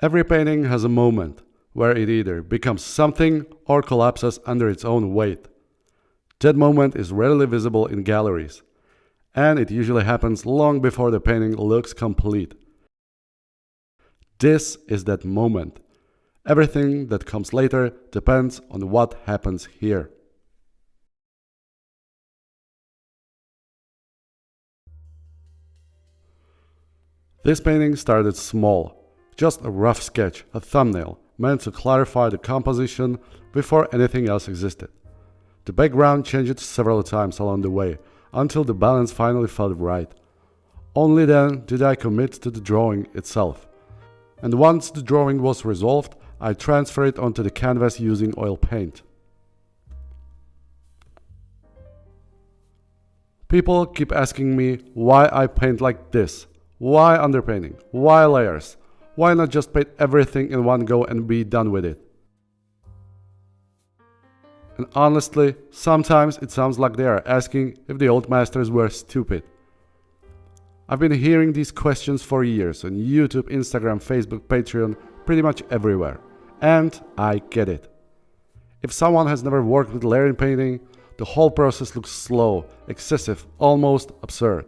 Every painting has a moment where it either becomes something or collapses under its own weight. That moment is rarely visible in galleries, and it usually happens long before the painting looks complete. This is that moment. Everything that comes later depends on what happens here. This painting started small, just a rough sketch, a thumbnail, meant to clarify the composition before anything else existed. The background changed several times along the way, until the balance finally felt right. Only then did I commit to the drawing itself. And once the drawing was resolved, I transferred it onto the canvas using oil paint. People keep asking me why I paint like this. Why underpainting? Why layers? Why not just paint everything in one go and be done with it? And honestly, sometimes it sounds like they are asking if the old masters were stupid. I've been hearing these questions for years on YouTube, Instagram, Facebook, Patreon, pretty much everywhere. And I get it. If someone has never worked with layering painting, the whole process looks slow, excessive, almost absurd.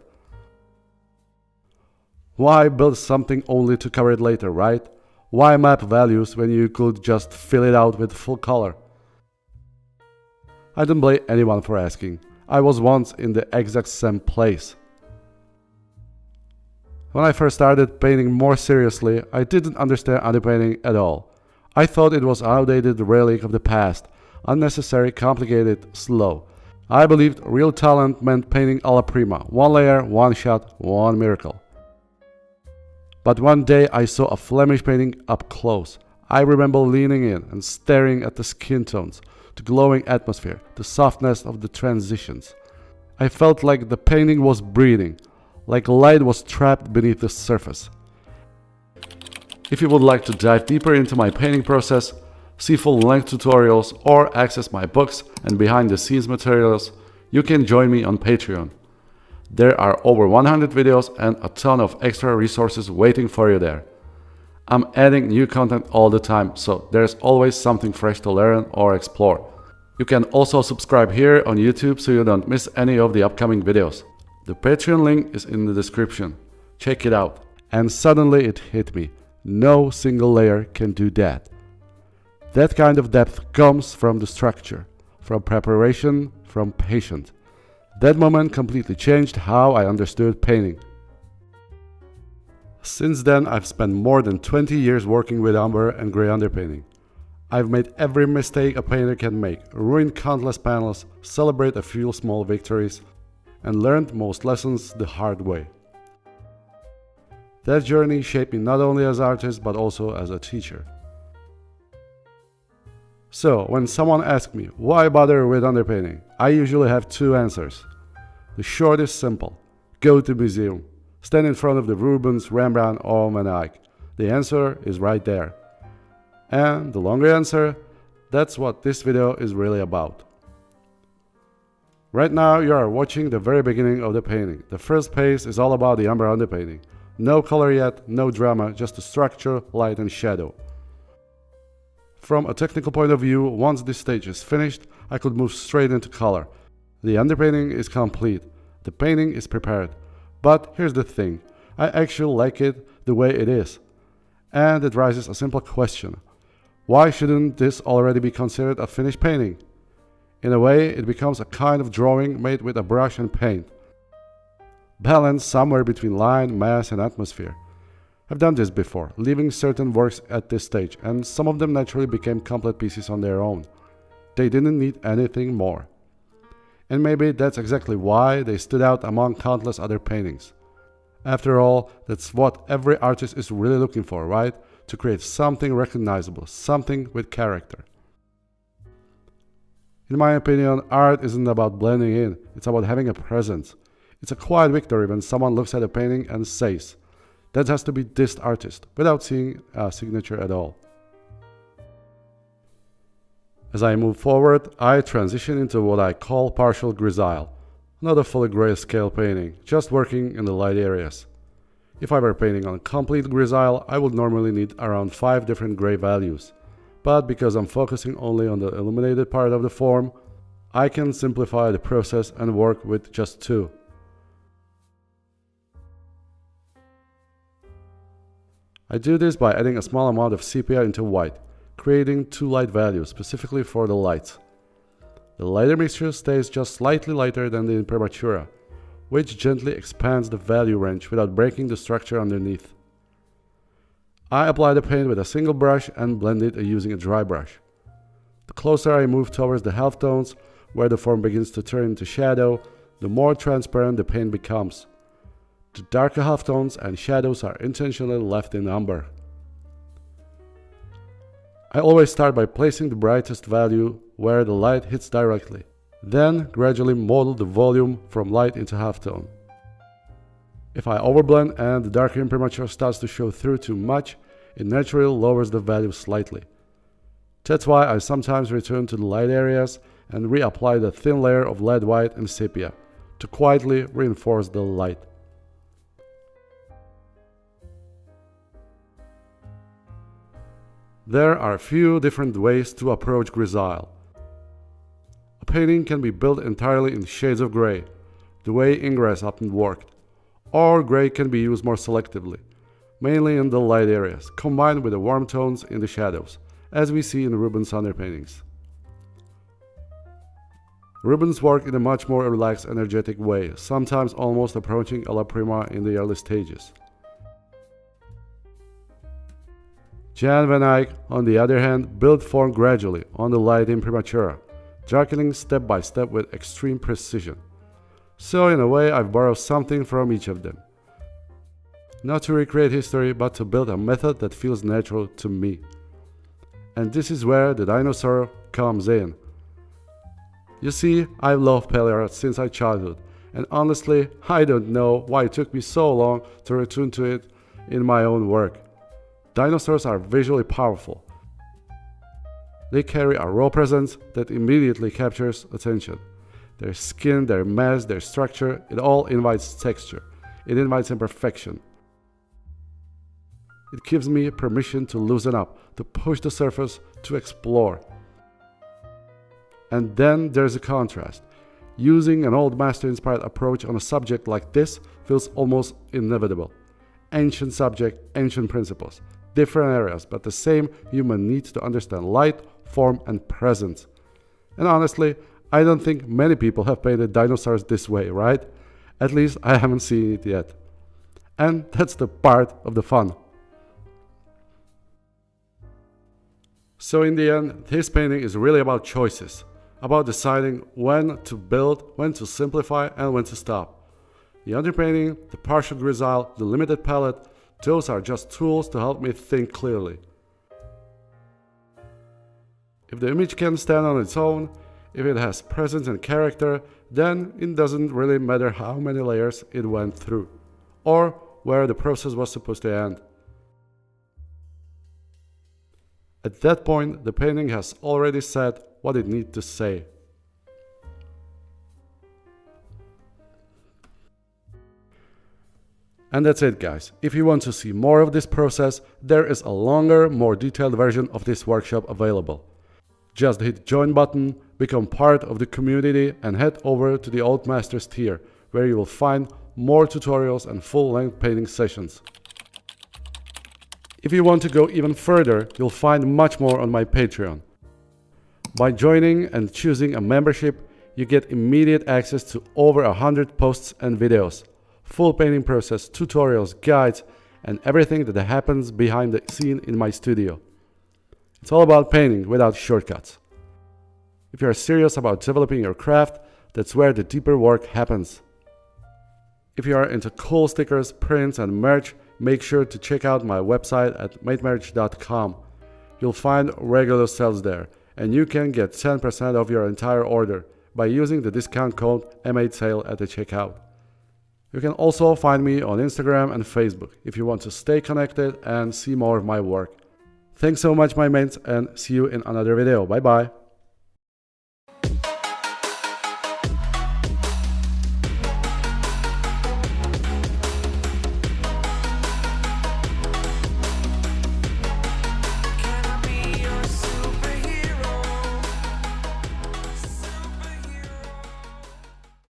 Why build something only to cover it later, right? Why map values when you could just fill it out with full color? I don't blame anyone for asking. I was once in the exact same place. When I first started painting more seriously, I didn't understand underpainting at all. I thought it was an outdated relic of the past, unnecessary, complicated, slow. I believed real talent meant painting a la prima, one layer, one shot, one miracle. But one day I saw a Flemish painting up close. I remember leaning in and staring at the skin tones, the glowing atmosphere, the softness of the transitions. I felt like the painting was breathing, like light was trapped beneath the surface. If you would like to dive deeper into my painting process, see full-length tutorials, or access my books and behind-the-scenes materials, you can join me on Patreon. There are over 100 videos and a ton of extra resources waiting for you there. I'm adding new content all the time, so there's always something fresh to learn or explore. You can also subscribe here on YouTube so you don't miss any of the upcoming videos. The Patreon link is in the description. Check it out. And suddenly it hit me. No single layer can do that. That kind of depth comes from the structure, from preparation, from patience. That moment completely changed how I understood painting. Since then, I've spent more than 20 years working with umber and gray underpainting. I've made every mistake a painter can make, ruined countless panels, celebrated a few small victories, and learned most lessons the hard way. That journey shaped me not only as an artist but also as a teacher. So, when someone asks me why bother with underpainting, I usually have two answers. The short is simple. Go to museum. Stand in front of the Rubens, Rembrandt or Van Eyck. The answer is right there. And the longer answer, that's what this video is really about. Right now you are watching the very beginning of the painting. The first page is all about the umber underpainting. No color yet, no drama, just the structure, light and shadow. From a technical point of view, once this stage is finished, I could move straight into color. The underpainting is complete. The painting is prepared. But here's the thing. I actually like it the way it is. And it raises a simple question. Why shouldn't this already be considered a finished painting? In a way, it becomes a kind of drawing made with a brush and paint. Balanced somewhere between line, mass and atmosphere. I've done this before, leaving certain works at this stage, and some of them naturally became complete pieces on their own. They didn't need anything more. And maybe that's exactly why they stood out among countless other paintings. After all, that's what every artist is really looking for, right? To create something recognizable, something with character. In my opinion, art isn't about blending in, it's about having a presence. It's a quiet victory when someone looks at a painting and says, that has to be this artist, without seeing a signature at all. As I move forward, I transition into what I call partial Grisaille, not a fully grayscale painting, just working in the light areas. If I were painting on complete Grisaille, I would normally need around 5 different gray values. But because I'm focusing only on the illuminated part of the form, I can simplify the process and work with just 2. I do this by adding a small amount of sepia into white, creating 2 light values specifically for the lights. The lighter mixture stays just slightly lighter than the Imprimatura, which gently expands the value range without breaking the structure underneath. I apply the paint with a single brush and blend it using a dry brush. The closer I move towards the halftones, where the form begins to turn into shadow, the more transparent the paint becomes. The darker halftones and shadows are intentionally left in umber. I always start by placing the brightest value where the light hits directly, then gradually model the volume from light into halftone. If I overblend and the darker imprimatur starts to show through too much, it naturally lowers the value slightly. That's why I sometimes return to the light areas and reapply the thin layer of lead white and sepia to quietly reinforce the light. There are a few different ways to approach Grisaille. A painting can be built entirely in shades of gray, the way Ingress often worked, or gray can be used more selectively, mainly in the light areas, combined with the warm tones in the shadows, as we see in Rubens' underpaintings. Rubens worked in a much more relaxed, energetic way, sometimes almost approaching alla prima in the early stages. Jan van Eyck, on the other hand, built form gradually on the light Imprimatura, darkening step by step with extreme precision. So in a way I've borrowed something from each of them. Not to recreate history, but to build a method that feels natural to me. And this is where the dinosaur comes in. You see, I've loved palette art since my childhood, and honestly, I don't know why it took me so long to return to it in my own work. Dinosaurs are visually powerful. They carry a raw presence that immediately captures attention. Their skin, their mass, their structure, it all invites texture. It invites imperfection. It gives me permission to loosen up, to push the surface, to explore. And then there's a contrast. Using an old master-inspired approach on a subject like this feels almost inevitable. Ancient subject, ancient principles. Different areas, but the same human need to understand light, form, and presence. And honestly, I don't think many people have painted dinosaurs this way, right? At least I haven't seen it yet. And that's the part of the fun. So in the end, this painting is really about choices. About deciding when to build, when to simplify, and when to stop. The underpainting, the partial Grisaille, the limited palette, those are just tools to help me think clearly. If the image can stand on its own, if it has presence and character, then it doesn't really matter how many layers it went through, or where the process was supposed to end. At that point, the painting has already said what it needs to say. And that's it, guys. If you want to see more of this process, there is a longer, more detailed version of this workshop available. Just hit the join button, become part of the community, and head over to the Old Masters tier, where you will find more tutorials and full-length painting sessions. If you want to go even further, you'll find much more on my Patreon. By joining and choosing a membership, you get immediate access to over 100 posts and videos, full painting process, tutorials, guides, and everything that happens behind the scene in my studio. It's all about painting without shortcuts. If you're serious about developing your craft, that's where the deeper work happens. If you are into cool stickers, prints, and merch, make sure to check out my website at matemerch.com. You'll find regular sales there, and you can get 10% off your entire order by using the discount code M8SALE at the checkout. You can also find me on Instagram and Facebook if you want to stay connected and see more of my work. Thanks so much, my mates, and see you in another video. Bye bye.